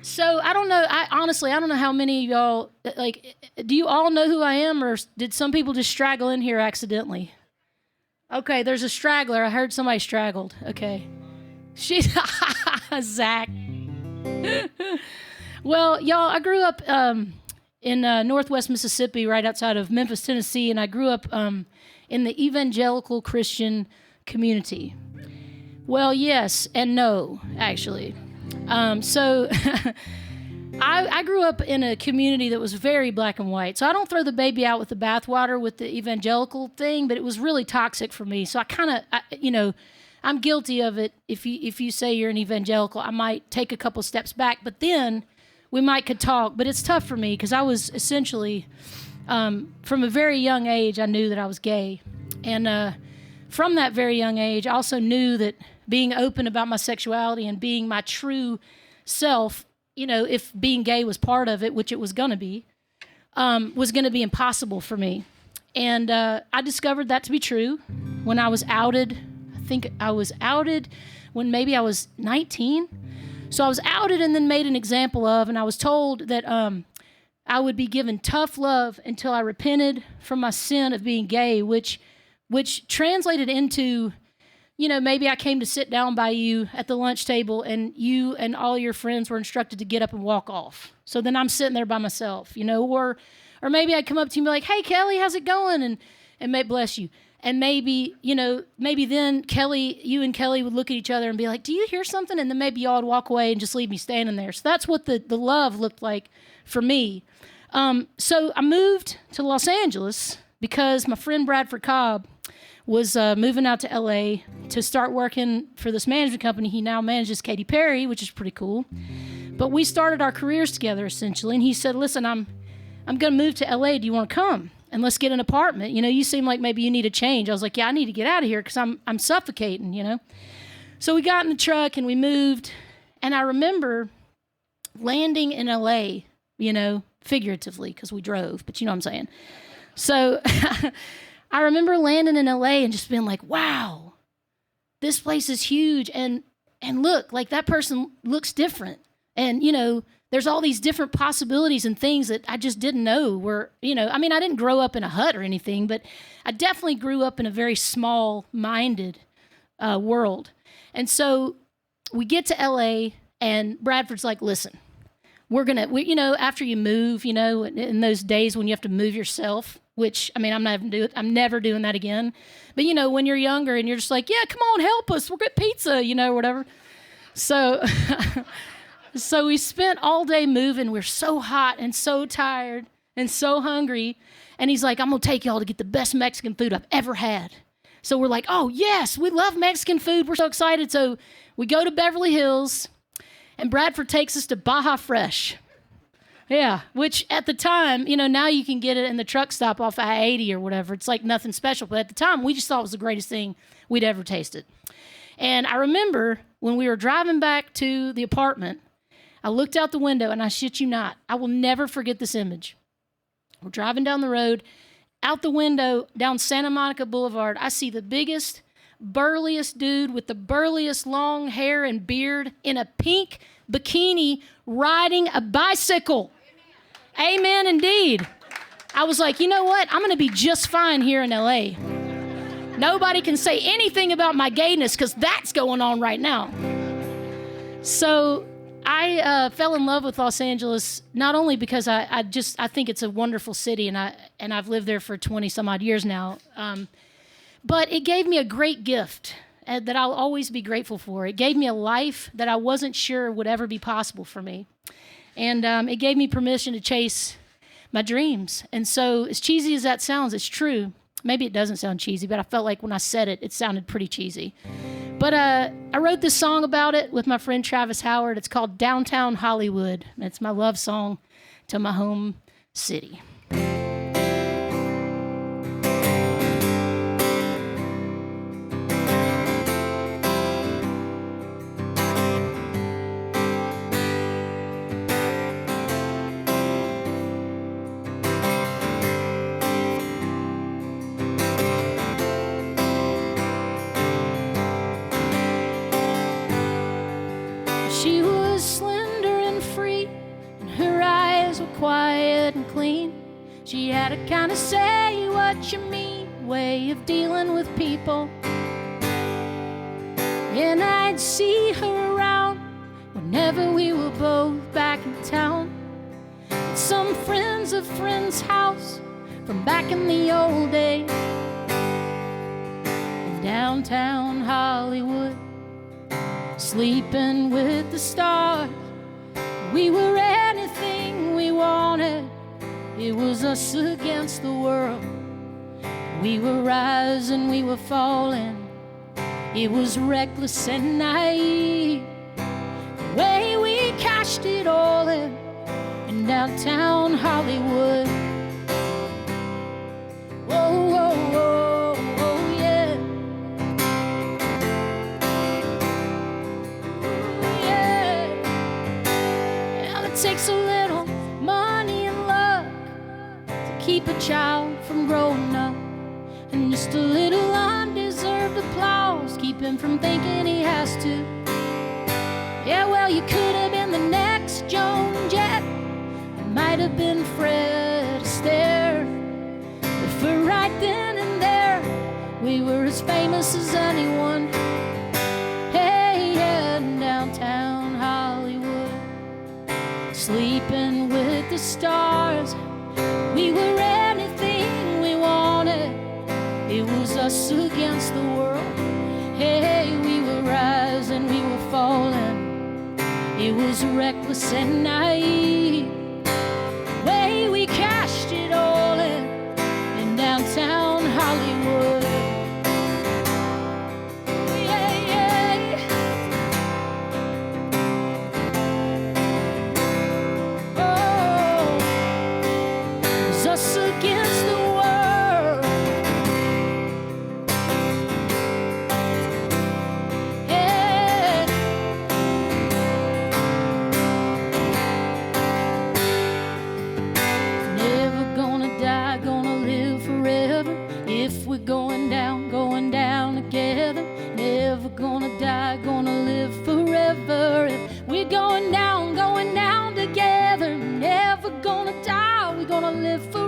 So I don't know. Honestly, I don't know how many of y'all, like, do you all know who I am, or did some people just straggle in here accidentally? Okay, there's a straggler. I heard somebody straggled. Okay. She's Zach. Well, y'all, I grew up in northwest Mississippi, right outside of Memphis, Tennessee, and I grew up in the evangelical Christian community. Well, yes and no, actually. So I grew up in a community that was very black and white. So I don't throw the baby out with the bathwater with the evangelical thing, but it was really toxic for me. So I kind of, I'm guilty of it. If you say you're an evangelical, I might take a couple steps back, but then we could talk. But it's tough for me because I was essentially, from a very young age, I knew that I was gay. And from that very young age, I also knew that being open about my sexuality and being my true self, if being gay was part of it, which it was going to be impossible for me. And I discovered that to be true when I was outed. I think I was outed when maybe I was 19. So I was outed and then made an example of, and I was told that I would be given tough love until I repented from my sin of being gay, which translated into, maybe I came to sit down by you at the lunch table and you and all your friends were instructed to get up and walk off. So then I'm sitting there by myself, or maybe I'd come up to you and be like, hey, Kelly, how's it going? And may bless you. And maybe, maybe then you and Kelly would look at each other and be like, do you hear something? And then maybe y'all would walk away and just leave me standing there. So that's what the love looked like for me. So I moved to Los Angeles because my friend Bradford Cobb was moving out to L.A. to start working for this management company. He now manages Katy Perry, which is pretty cool. But we started our careers together, essentially. And he said, listen, I'm going to move to L.A. Do you want to come? And let's get an apartment. You seem like maybe you need a change. I was like, yeah, I need to get out of here because I'm suffocating, So we got in the truck and we moved. And I remember landing in L.A., figuratively because we drove, but you know what I'm saying. So I remember landing in LA and just being like, wow, this place is huge. And look, like that person looks different. And, there's all these different possibilities and things that I just didn't know were, I didn't grow up in a hut or anything, but I definitely grew up in a very small-minded world. And so we get to LA and Bradford's like, listen, after you move, in those days when you have to move yourself, which, I'm never doing that again. But, when you're younger and you're just like, yeah, come on, help us. We'll get pizza, or whatever. So, so we spent all day moving. We're so hot and so tired and so hungry. And he's like, I'm going to take y'all to get the best Mexican food I've ever had. So we're like, oh, yes, we love Mexican food. We're so excited. So we go to Beverly Hills. And Bradford takes us to Baja Fresh. Yeah, which at the time, now you can get it in the truck stop off I-80 or whatever. It's like nothing special. But at the time, we just thought it was the greatest thing we'd ever tasted. And I remember when we were driving back to the apartment, I looked out the window, and I shit you not, I will never forget this image. We're driving down the road. Out the window, down Santa Monica Boulevard, I see the biggest, burliest dude with the burliest long hair and beard in a pink bikini riding a bicycle. Amen, indeed. I was like, you know what? I'm going to be just fine here in LA. Nobody can say anything about my gayness because that's going on right now. So I fell in love with Los Angeles, not only because I think it's a wonderful city and I've lived there for 20 some odd years now. But it gave me a great gift that I'll always be grateful for. It gave me a life that I wasn't sure would ever be possible for me. And it gave me permission to chase my dreams. And so as cheesy as that sounds, it's true. Maybe it doesn't sound cheesy, but I felt like when I said it, it sounded pretty cheesy. But I wrote this song about it with my friend Travis Howard. It's called Downtown Hollywood. It's my love song to my home city. She was slender and free, eyes were quiet and clean. She had a kind of say what you mean way of dealing with people. And I'd see her around whenever we were both back in town. At some friends of friends' house from back in the old days. In downtown Hollywood, sleeping with the stars. We were anything we wanted. It was us against the world. We were rising, we were falling. It was reckless and naive. The way we cashed it all in downtown Hollywood. Whoa, whoa, whoa, whoa, yeah. Ooh, yeah. And it takes a little money and luck to keep a child from growing up. And just a little undeserved applause keep him from thinking he has to. Yeah, well, you could have been the next Joan Jett. It might have been Fred Astaire. But for right then and there, we were as famous as anyone. Hey, yeah, in downtown Hollywood, sleeping with the stars. We were anything we wanted. It was us against the world. Hey, we were rising, we were falling. It was reckless and naive. The way we cashed it all in downtown Hollywood. Yeah, yeah. Oh, it was us against the world. Yeah. Never gonna die, gonna live forever. If we're going down together. Never gonna die, gonna live forever. If we're going down together. Never gonna die, we're gonna live forever.